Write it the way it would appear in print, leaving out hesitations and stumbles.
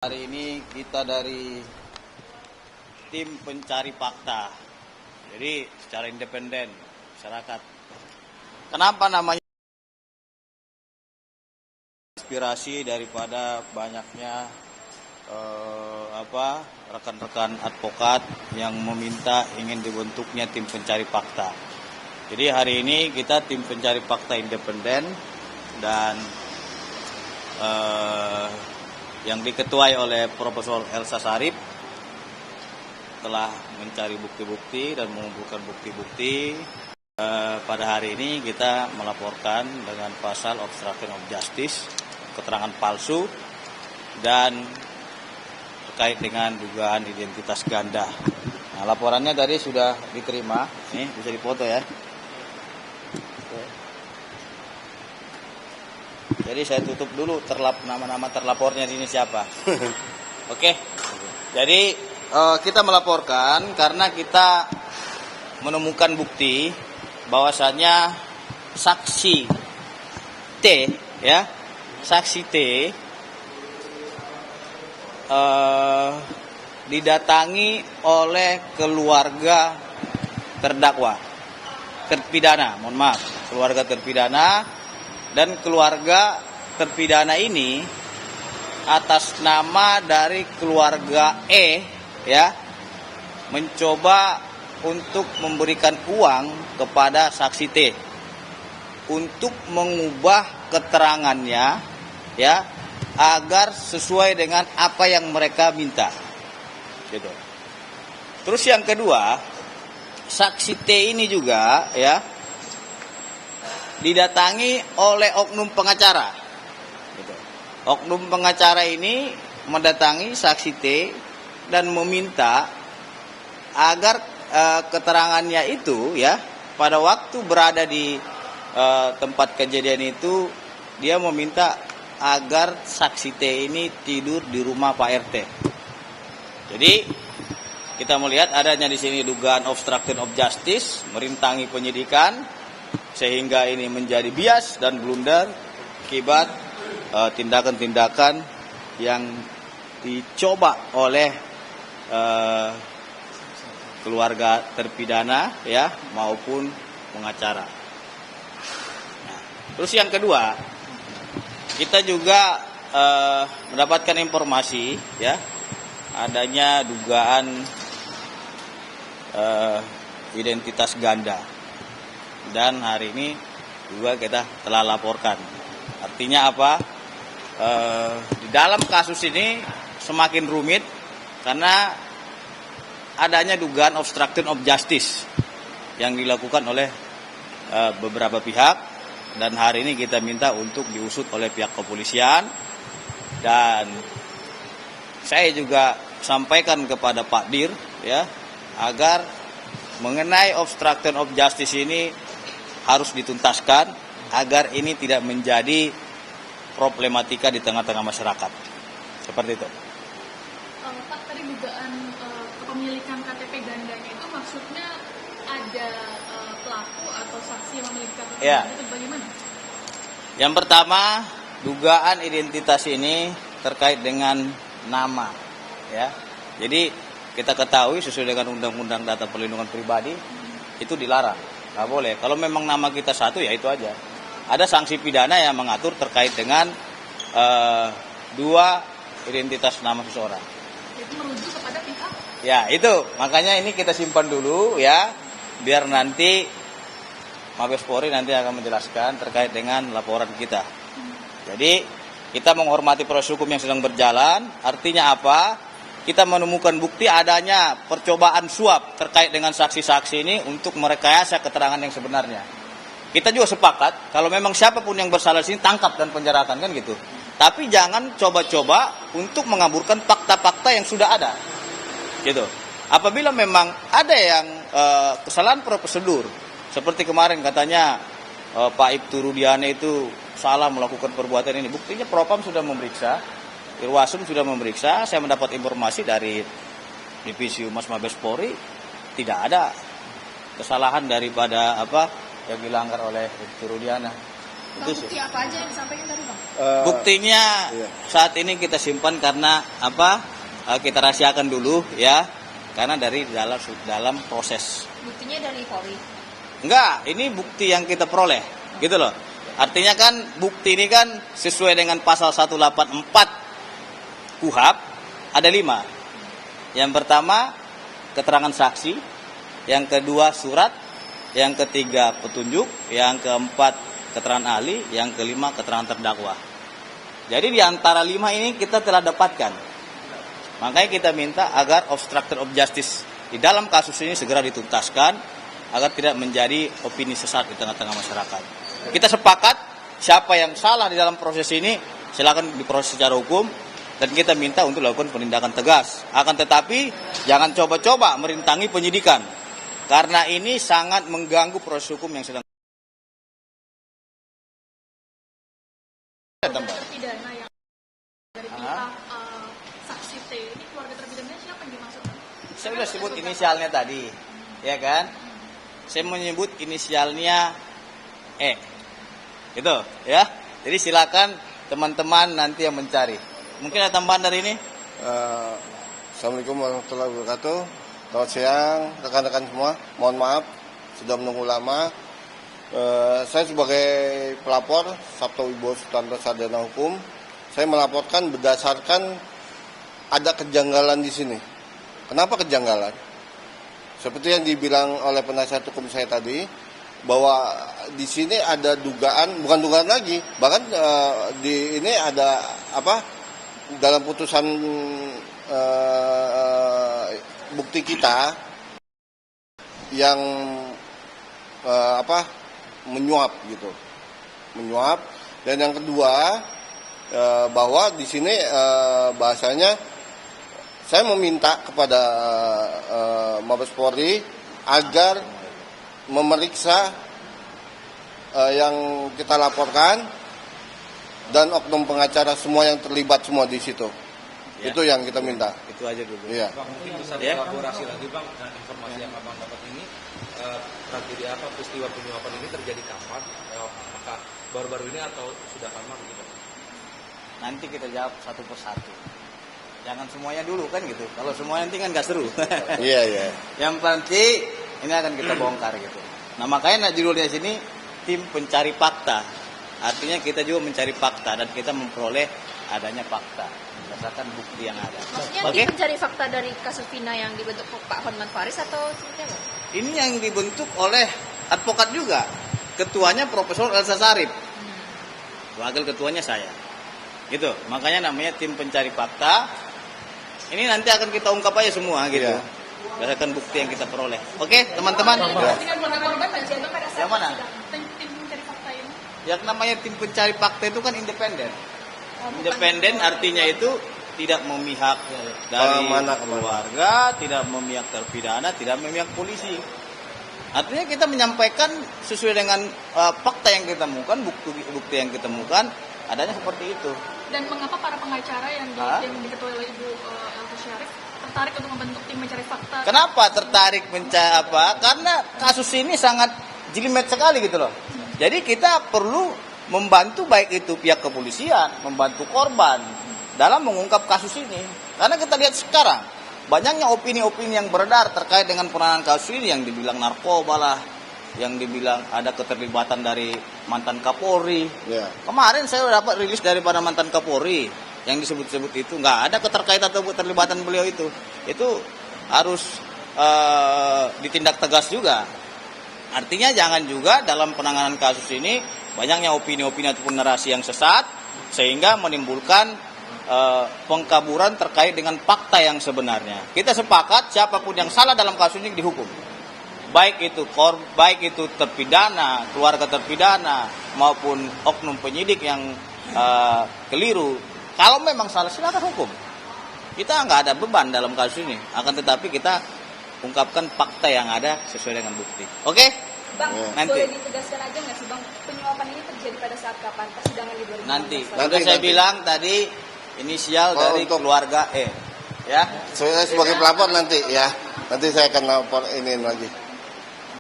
Hari ini kita dari tim pencari fakta, jadi secara independen masyarakat. Kenapa namanya? Inspirasi daripada banyaknya rekan-rekan advokat yang meminta ingin dibentuknya tim pencari fakta. Jadi hari ini kita tim pencari fakta independen dan yang diketuai oleh Profesor Elsa Sarip telah mencari bukti-bukti dan mengumpulkan bukti-bukti. Pada hari ini kita melaporkan dengan pasal obstruction of justice, keterangan palsu, dan terkait dengan dugaan identitas ganda. Nah, laporannya tadi sudah diterima, nih bisa dipoto ya. Jadi saya tutup dulu nama-nama terlapornya ini siapa. Oke. Jadi kita melaporkan karena kita menemukan bukti bahwasannya saksi T, ya, saksi T didatangi oleh keluarga terdakwa, terpidana, keluarga terpidana. Dan keluarga terpidana ini atas nama dari keluarga E, ya, mencoba untuk memberikan uang kepada saksi T untuk mengubah keterangannya, ya, agar sesuai dengan apa yang mereka minta, gitu. Terus yang kedua, saksi T ini juga, ya, didatangi oleh oknum pengacara. Oknum pengacara ini mendatangi saksi T dan meminta agar keterangannya itu, ya, pada waktu berada di tempat kejadian itu, dia meminta agar saksi T ini tidur di rumah Pak RT. Jadi kita melihat adanya di sini dugaan obstruction of justice, merintangi penyidikan, sehingga ini menjadi bias dan blunder akibat tindakan-tindakan yang dicoba oleh keluarga terpidana, ya, maupun pengacara. Nah, terus yang kedua, kita juga mendapatkan informasi, ya, adanya dugaan identitas ganda. Dan hari ini juga kita telah laporkan. Artinya apa? Di dalam kasus ini semakin rumit karena adanya dugaan obstruction of justice yang dilakukan oleh beberapa pihak, dan hari ini kita minta untuk diusut oleh pihak kepolisian. Dan saya juga sampaikan kepada Pak Dir, ya, agar mengenai obstruction of justice ini harus dituntaskan agar ini tidak menjadi problematika di tengah-tengah masyarakat. Seperti itu. Pak, tadi dugaan kepemilikan KTP gandanya itu maksudnya ada pelaku atau saksi yang memiliki KTP ganda, itu bagaimana? Yang pertama, dugaan identitas ini terkait dengan nama, ya. Jadi kita ketahui sesuai dengan Undang-Undang Data Perlindungan Pribadi itu dilarang. Nggak boleh. Kalau memang nama kita satu, ya itu aja. Ada sanksi pidana yang mengatur terkait dengan dua identitas nama seseorang. Itu merujuk kepada pihak? Ya, itu. Makanya ini kita simpan dulu, ya, biar nanti Mabes Polri nanti akan menjelaskan terkait dengan laporan kita. Jadi kita menghormati proses hukum yang sedang berjalan. Artinya apa? Kita menemukan bukti adanya percobaan suap terkait dengan saksi-saksi ini untuk merekayasa keterangan yang sebenarnya. Kita juga sepakat kalau memang siapapun yang bersalah di sini tangkap dan penjarakan, kan gitu. Tapi jangan coba-coba untuk mengaburkan fakta-fakta yang sudah ada, gitu. Apabila memang ada yang kesalahan prosedur, seperti kemarin katanya Pak Ibtu Rudiane itu salah melakukan perbuatan ini, buktinya Propam sudah memeriksa, Irwasum sudah memeriksa. Saya mendapat informasi dari Divisi Humas Mabes Polri, tidak ada kesalahan daripada apa yang dilanggar oleh Ibtu Rudiana. Itu sih. Bukti apa aja yang disampaikan tadi Bang? Buktinya saat ini kita simpan karena apa? Kita rahasiakan dulu ya, karena dari dalam proses. Buktinya dari Polri. Enggak, ini bukti yang kita peroleh, gitu loh. Artinya kan bukti ini kan sesuai dengan pasal 184 KUHP ada 5. Yang pertama keterangan saksi, yang kedua surat, yang ketiga petunjuk, yang keempat keterangan ahli, yang kelima keterangan terdakwa. Jadi di antara 5 ini kita telah dapatkan. Makanya kita minta agar obstruction of justice di dalam kasus ini segera dituntaskan agar tidak menjadi opini sesat di tengah-tengah masyarakat. Kita sepakat siapa yang salah di dalam proses ini silakan diproses secara hukum dan kita minta untuk lakukan penindakan tegas. Akan tetapi jangan coba-coba merintangi penyidikan karena ini sangat mengganggu proses hukum yang sedang. Terpidana yang dari pihak saksi T ini, keluarga terpidana siapa yang dimaksud? Saya sudah sebut inisialnya tadi, ya kan? Saya menyebut inisialnya E, gitu, ya. Jadi silakan teman-teman nanti yang mencari. Mungkin ada tambahan dari ini? Assalamualaikum warahmatullahi wabarakatuh. Selamat siang rekan-rekan semua. Mohon maaf sudah menunggu lama. Saya sebagai pelapor Sabto Wibowo Sutanto Sarjana Hukum, saya melaporkan berdasarkan ada kejanggalan di sini. Kenapa kejanggalan? Seperti yang dibilang oleh penasihat hukum saya tadi, bahwa di sini ada dugaan, bukan dugaan lagi, bahkan di ini ada apa? Dalam putusan bukti kita yang menyuap gitu, menyuap. Dan yang kedua bahwa di sini bahasanya saya meminta kepada Mabes Polri agar memeriksa yang kita laporkan dan oknum pengacara semua yang terlibat semua di situ. Ya. Itu yang kita minta. Itu aja dulu. Iya. Bang, mungkin bisa dielaborasi lagi Bang dengan informasi yang Abang dapat ini, tragedi apa, peristiwa penyuapan ini terjadi kapan? Apakah baru-baru ini atau sudah lama begitu? Nanti kita jawab satu persatu. Jangan semuanya dulu kan gitu. Kalau semuanya nanti kan gak seru. Iya, iya. Yang nanti ini akan kita bongkar gitu. Nah makanya judulnya sini tim pencari fakta. Artinya kita juga mencari fakta dan kita memperoleh adanya fakta berdasarkan bukti yang ada. Maksudnya tim pencari fakta dari kasus Vina yang dibentuk Pak Hotman Paris atau seperti apa? Ini yang dibentuk oleh advokat juga. Ketuanya Profesor Elsa Sarip. Wakil ketuanya saya. Gitu. Makanya namanya tim pencari fakta. Ini nanti akan kita ungkap aja semua gitu. Iya. Berdasarkan bukti yang kita peroleh. Oke, teman-teman. Yang mana? Tim pencari fakta ini. Yang namanya tim pencari fakta itu kan independen. Independen artinya itu tidak memihak dari keluarga, tidak memihak terpidana, tidak memihak polisi. Artinya kita menyampaikan sesuai dengan fakta yang kita temukan, bukti yang kita temukan, adanya seperti itu. Dan mengapa para pengacara yang diketuai oleh Ibu Elsa Syarif tertarik untuk membentuk tim mencari fakta? Kenapa tertarik mencari apa? Karena kasus ini sangat jelimet sekali gitu loh. Jadi kita perlu membantu baik itu pihak kepolisian, membantu korban dalam mengungkap kasus ini. Karena kita lihat sekarang banyaknya opini-opini yang beredar terkait dengan penanganan kasus ini, yang dibilang narkoba lah, yang dibilang ada keterlibatan dari mantan Kapolri. Yeah. Kemarin saya dapat rilis daripada mantan Kapolri yang disebut-sebut itu nggak ada keterkaitan atau keterlibatan beliau itu harus ditindak tegas juga. Artinya jangan juga dalam penanganan kasus ini banyaknya opini-opini ataupun narasi yang sesat sehingga menimbulkan pengkaburan terkait dengan fakta yang sebenarnya. Kita sepakat siapapun yang salah dalam kasus ini dihukum. Baik itu terpidana, keluarga terpidana maupun oknum penyidik yang keliru. Kalau memang salah silakan hukum. Kita nggak ada beban dalam kasus ini. Akan tetapi kita ungkapkan fakta yang ada sesuai dengan bukti. Oke? Bang, nanti. boleh ditegaskan aja nggak sih Bang, penyuapan ini terjadi pada saat kapan? Persidangan di 2016? Nanti. Saya bilang tadi inisial dari keluarga E. Ya. Saya sebagai pelapor nanti ya. Nanti saya akan lapor ini lagi.